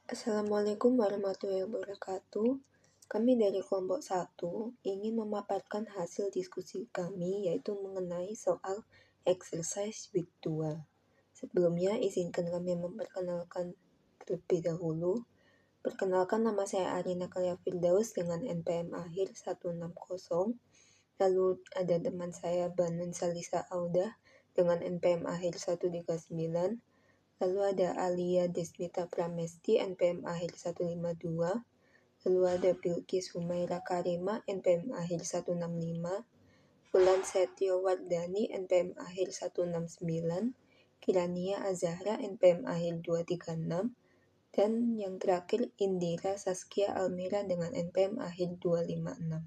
Assalamualaikum warahmatullahi wabarakatuh. Kami dari kelompok 1 ingin memaparkan hasil diskusi kami yaitu mengenai soal exercise week 2. Sebelumnya izinkan kami memperkenalkan terlebih dahulu. Perkenalkan, nama saya Arina Kalia Firdaus dengan NPM akhir 160. Lalu ada teman saya Banun Salisa Audah dengan NPM akhir 139. Lalu ada Alia Desmita Pramesti, NPM akhir 152. Lalu ada Bilqis Humaira Karima, NPM akhir 165. Fulan Setio Wardani, NPM akhir 169. Kirania Azahra, NPM akhir 236. Dan yang terakhir Indira Saskia Almira dengan NPM akhir 256.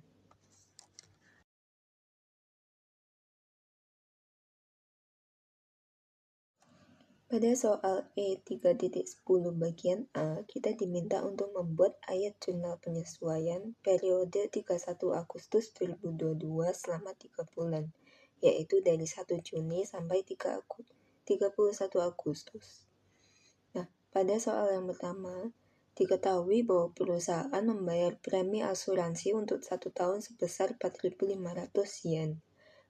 Pada soal E3.10 bagian A, kita diminta untuk membuat ayat jurnal penyesuaian periode 31 Agustus 2022 selama 3 bulan, yaitu dari 1 Juni sampai 31 Agustus. Nah, pada soal yang pertama, diketahui bahwa perusahaan membayar premi asuransi untuk 1 tahun sebesar 4.500 yen.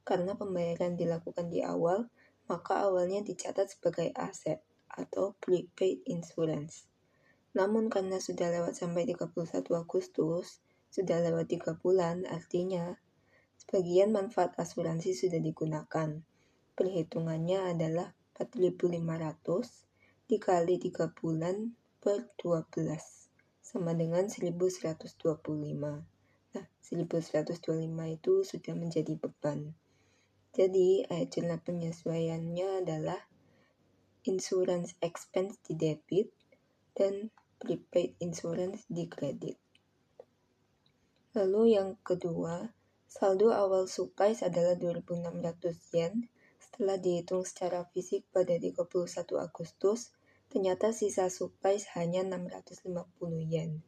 Karena pembayaran dilakukan di awal, maka awalnya dicatat sebagai aset atau prepaid insurance. Namun karena sudah lewat sampai 31 Agustus, sudah lewat 3 bulan, artinya sebagian manfaat asuransi sudah digunakan. Perhitungannya adalah 4.500 dikali 3 bulan per 12 sama dengan 1.125. Nah, 1.125 itu sudah menjadi beban. Jadi, ayat jurnal penyesuaiannya adalah insurance expense di debit dan prepaid insurance di kredit. Lalu yang kedua, saldo awal supplies adalah 2.600 yen. Setelah dihitung secara fisik pada 31 Agustus, ternyata sisa supplies hanya 650 yen.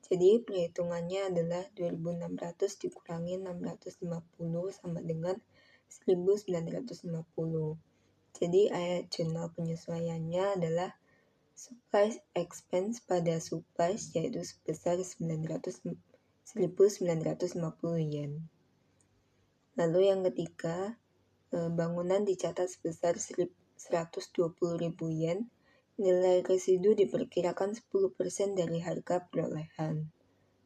Jadi perhitungannya adalah 2.600 dikurangi 650 sama dengan 1.950. Jadi ayat jurnal penyesuaiannya adalah supplies expense pada supplies yaitu sebesar 1.950 yen. Lalu yang ketiga, bangunan dicatat sebesar 120.000 yen. Nilai residu diperkirakan 10% dari harga perolehan.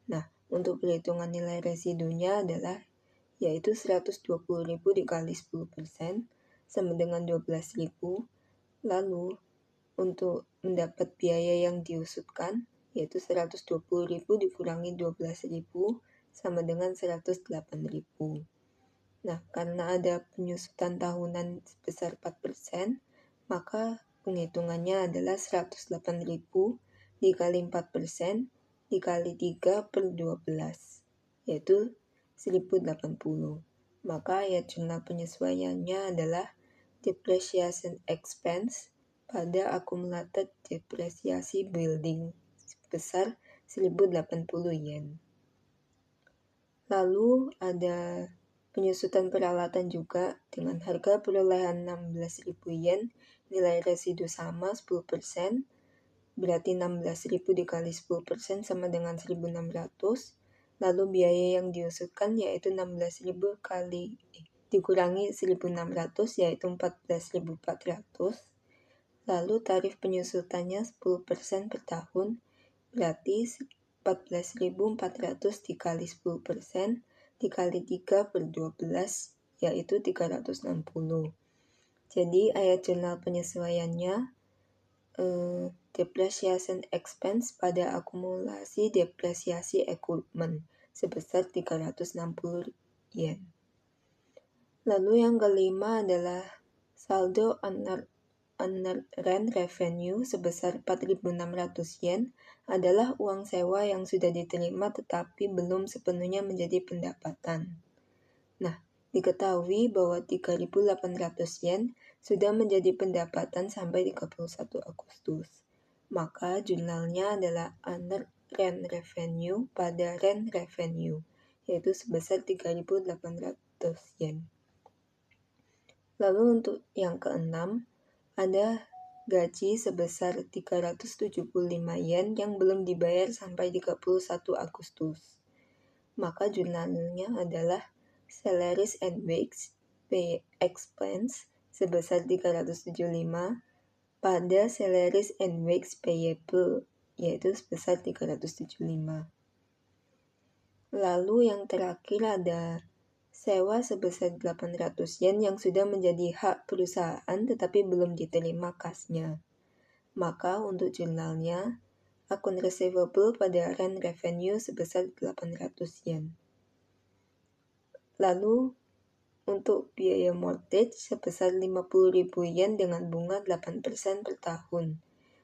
Nah, untuk perhitungan nilai residunya adalah yaitu 120.000 dikali 10% sama dengan 12.000. Lalu untuk mendapat biaya yang diusutkan yaitu 120.000 dikurangi 12.000 sama dengan 108.000. Nah, karena ada penyusutan tahunan sebesar 4%, maka penghitungannya adalah 108.000 dikali 4% dikali 3 per 12, yaitu 1.080. Maka ayat jurnal penyesuaiannya adalah depreciation expense pada akumulated depresiasi building sebesar 1.080 yen. Lalu ada penyusutan peralatan juga dengan harga perolehan 16.000 yen, nilai residu sama 10%, berarti 16.000 dikali 10% sama dengan 1.600. Lalu biaya yang diusutkan yaitu 16.000 dikurangi 1.600 yaitu 14.400. Lalu tarif penyusutannya 10% per tahun, berarti 14.400 dikali 10% dikali 3 per 12 yaitu 360. Jadi ayat jurnal penyesuaiannya depreciation expense pada akumulasi depresiasi equipment sebesar 360 yen. Lalu yang kelima adalah saldo unearned rent revenue sebesar 4.600 yen adalah uang sewa yang sudah diterima tetapi belum sepenuhnya menjadi pendapatan. Nah, diketahui bahwa 3.800 yen sudah menjadi pendapatan sampai 31 Agustus. Maka jurnalnya adalah unearned rent revenue pada rent revenue, yaitu sebesar 3.800 yen. Lalu untuk yang keenam, ada gaji sebesar 375 yen yang belum dibayar sampai 31 Agustus. Maka jurnalnya adalah Salaries and Wage Pay Expense sebesar 375 pada Salaries and Wage Payable, yaitu sebesar 375. Lalu yang terakhir ada sewa sebesar 800 yen yang sudah menjadi hak perusahaan tetapi belum diterima kasnya. Maka untuk jurnalnya, akun receivable pada rent revenue sebesar 800 yen. Lalu untuk biaya mortgage sebesar 50.000 yen dengan bunga 8% per tahun.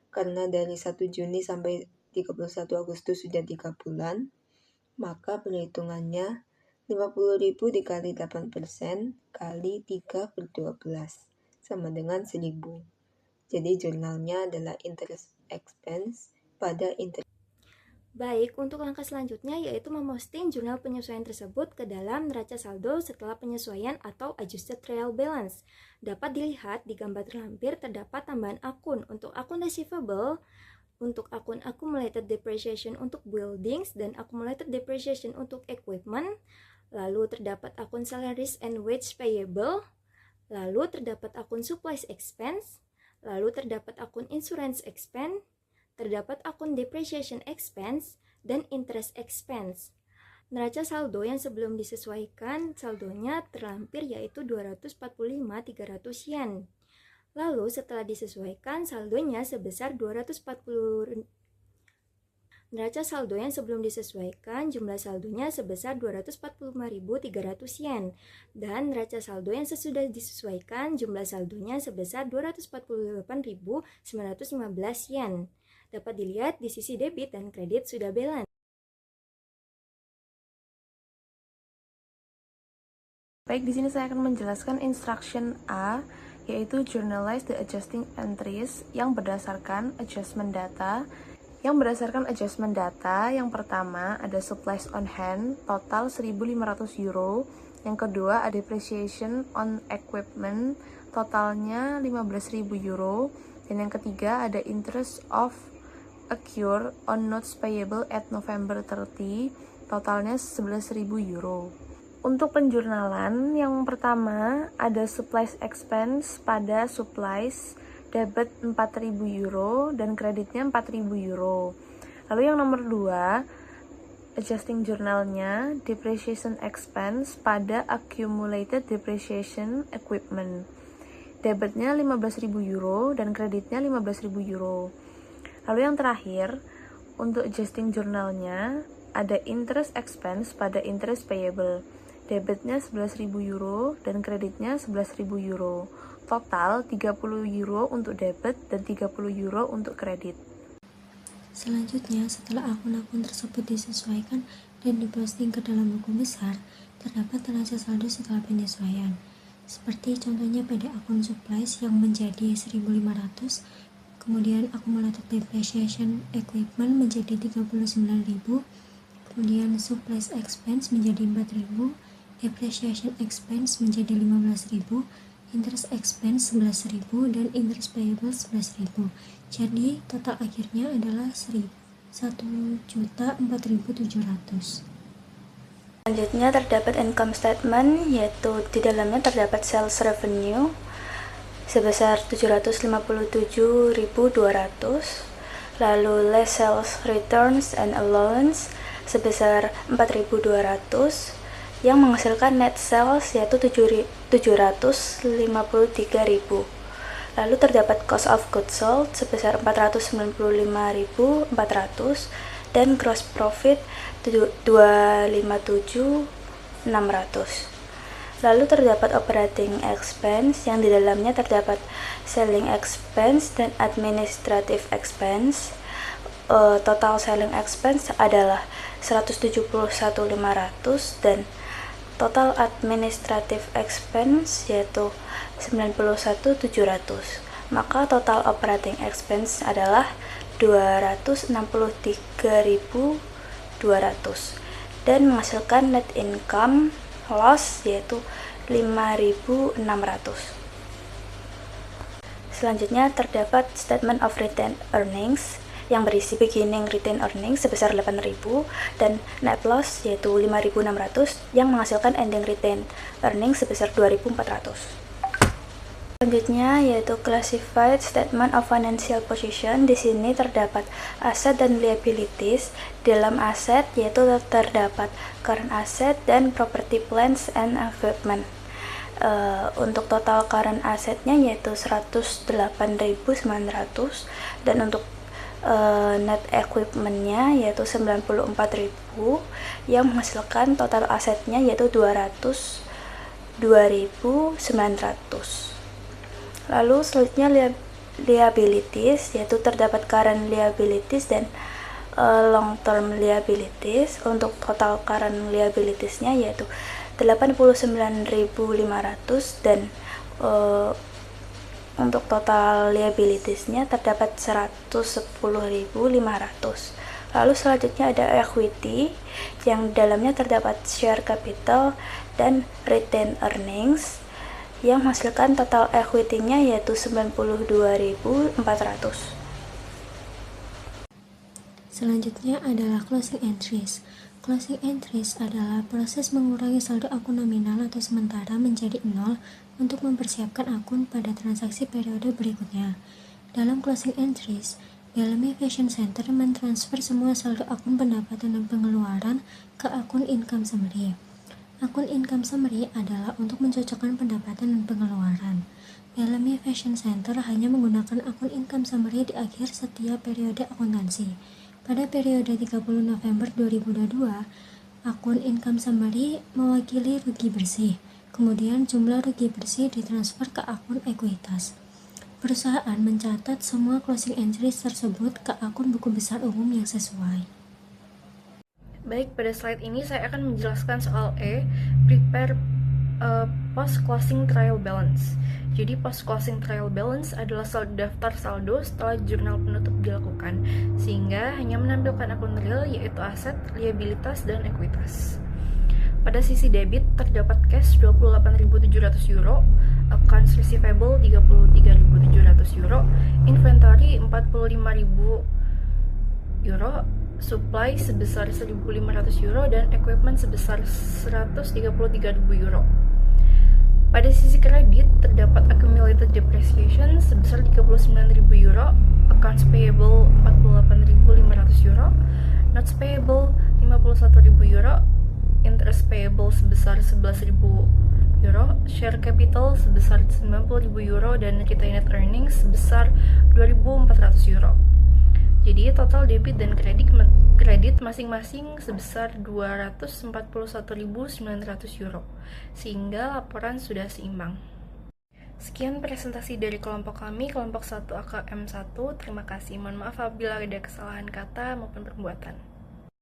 Karena dari 1 Juni sampai 31 Agustus sudah 3 bulan, maka perhitungannya 50.000 dikali 8% kali 3 per 12 sama dengan 1.000. Jadi jurnalnya adalah interest expense pada interest. Baik, untuk langkah selanjutnya yaitu memposting jurnal penyesuaian tersebut ke dalam neraca saldo setelah penyesuaian atau adjusted trial balance. Dapat dilihat di gambar terlampir terdapat tambahan akun untuk akun receivable, untuk akun accumulated depreciation untuk buildings, dan accumulated depreciation untuk equipment. Lalu terdapat akun salaries and wage payable, lalu terdapat akun supplies expense, lalu terdapat akun insurance expense, terdapat akun depreciation expense, dan interest expense. Neraca saldo yang sebelum disesuaikan saldonya terlampir yaitu 245.300 yen. Lalu setelah disesuaikan saldonya sebesar 240. Neraca saldo yang sebelum disesuaikan jumlah saldonya sebesar 245.300 yen. Dan neraca saldo yang sesudah disesuaikan jumlah saldonya sebesar 248.915 yen. Dapat dilihat di sisi debit dan kredit sudah balance. Baik, di sini saya akan menjelaskan instruction A, yaitu journalize the adjusting entries yang berdasarkan adjustment data. Yang berdasarkan adjustment data, yang pertama ada supplies on hand, total 1.500 euro. Yang kedua ada depreciation on equipment, totalnya 15.000 euro. Dan yang ketiga ada interest of accrue on notes payable at November 30, totalnya 11.000 euro. Untuk penjurnalan, yang pertama ada supplies expense pada supplies, debit 4.000 euro dan kreditnya 4.000 euro. Lalu yang nomor 2, adjusting jurnalnya, depreciation expense pada accumulated depreciation equipment. Debitnya 15.000 euro dan kreditnya 15.000 euro. Lalu yang terakhir, untuk adjusting jurnalnya, ada interest expense pada interest payable. Debitnya 11.000 euro dan kreditnya 11.000 euro. Total 30 euro untuk debit dan 30 euro untuk kredit. Selanjutnya, setelah akun-akun tersebut disesuaikan dan diposting ke dalam buku besar, terdapat neraca saldo setelah penyesuaian. Seperti contohnya pada akun supplies yang menjadi 1.500, kemudian accumulated depreciation equipment menjadi 39.000, kemudian supplies expense menjadi 4.000, depreciation expense menjadi 15.000, interest expense 11.000, dan interest payable 11.000. Jadi total akhirnya adalah 1.004.700. Selanjutnya terdapat income statement, yaitu di dalamnya terdapat sales revenue sebesar 757.200, lalu less sales returns and allowance sebesar 4.200, yang menghasilkan net sales yaitu 753.000. Lalu terdapat cost of goods sold sebesar 495.400 dan gross profit 257.600. Lalu terdapat operating expense yang di dalamnya terdapat selling expense dan administrative expense. Total selling expense adalah 171.500 dan total administrative expense yaitu 91.700. Maka total operating expense adalah 263.200 dan menghasilkan net income loss yaitu 5.600. Selanjutnya terdapat Statement of Retained Earnings yang berisi beginning retained earnings sebesar 8.000 dan net loss yaitu 5.600 yang menghasilkan ending retained earnings sebesar 2.400. Selanjutnya yaitu Classified Statement of Financial Position. Di sini terdapat aset dan liabilities. Dalam aset yaitu terdapat current asset dan property plants and equipment. Untuk total current asetnya yaitu 108.900 dan untuk net equipment-nya yaitu 94.000 yang menghasilkan total asetnya yaitu 202.900. Lalu selanjutnya liabilities yaitu terdapat current liabilities dan long term liabilities. Untuk total current liabilities-nya yaitu 89.500 dan untuk total liabilities-nya terdapat 110.500. Lalu selanjutnya ada equity yang dalamnya terdapat share capital dan retained earnings yang menghasilkan total equity-nya yaitu 92.400. Selanjutnya adalah closing entries. Closing entries adalah proses mengurangi saldo akun nominal atau sementara menjadi nol untuk mempersiapkan akun pada transaksi periode berikutnya. Dalam closing entries, Bellamy Fashion Center mentransfer semua saldo akun pendapatan dan pengeluaran ke akun income summary. Akun income summary adalah untuk mencocokkan pendapatan dan pengeluaran. Bellamy Fashion Center hanya menggunakan akun income summary di akhir setiap periode akuntansi. Pada periode 30 November 2022, akun income summary mewakili rugi bersih. Kemudian jumlah rugi bersih ditransfer ke akun ekuitas. Perusahaan mencatat semua closing entries tersebut ke akun buku besar umum yang sesuai. Baik, pada slide ini saya akan menjelaskan soal E, prepare post-closing trial balance. Jadi post-closing trial balance adalah daftar saldo setelah jurnal penutup dilakukan, sehingga hanya menampilkan akun real yaitu aset, liabilitas, dan ekuitas. Pada sisi debit terdapat cash 28.700 euro, accounts receivable 33.700 euro, inventory 45.000 euro, supply sebesar 1.500 euro, dan equipment sebesar 133.000 euro. Pada sisi kredit terdapat accumulated depreciation sebesar 39.000 euro, accounts payable 48.500 euro, notes payable 51.000 euro, interest payable sebesar 11.000 euro, share capital sebesar 90.000 euro, dan retained earnings sebesar 2.400 euro. Jadi total debit dan kredit masing-masing sebesar 241.900 euro, sehingga laporan sudah seimbang. Sekian presentasi dari kelompok kami, kelompok 1 AKM1. Terima kasih. Mohon maaf apabila ada kesalahan kata maupun perbuatan.